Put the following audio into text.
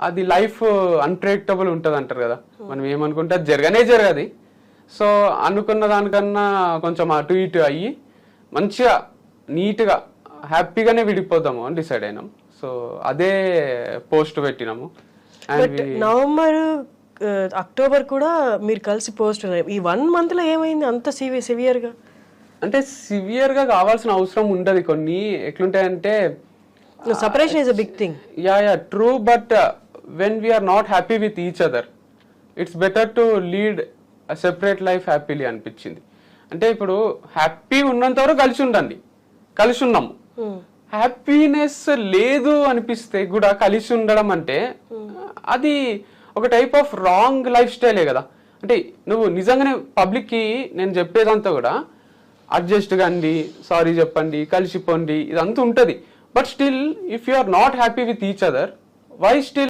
అది life unpredictable ఉంటుంది అంటారు కదా, మనం ఏమనుకుంటే అది జరగది. సో అనుకున్న దానికన్నా కొంచెం అటు ఇటు అయ్యి మంచిగా నీట్గా హ్యాపీగానే విడిపోదాము అని డిసైడ్ అయినాం. సో అదే పోస్ట్ పెట్టినాము. బట్ నవంబర్ అక్టోబర్ కూడా మీరు కలిసి పోస్ట్ ఈ 1 month లో ఏమైంది అంత సివియర్గా? అంటే సివియర్గా కావాల్సిన అవసరం ఉండదు. కొన్ని ఎట్లుంటాయంటే separation is a big thing. Yeah true, but when we're not happy with each other it's better to lead separate life happily అనిపించింది. అంటే ఇప్పుడు హ్యాపీ ఉన్నంత వరకు కలిసి ఉన్నాము. హ్యాపీనెస్ లేదు అనిపిస్తే కూడా కలిసి ఉండడం అంటే అది ఒక టైప్ ఆఫ్ రాంగ్ లైఫ్ స్టైలే కదా. అంటే నువ్వు నిజంగానే పబ్లిక్కి నేను చెప్పేదంతా కూడా అడ్జస్ట్ కండి, సారీ చెప్పండి, కలిసిపోండి, ఇదంతా ఉంటుంది. But still if you are not happy with each other, why still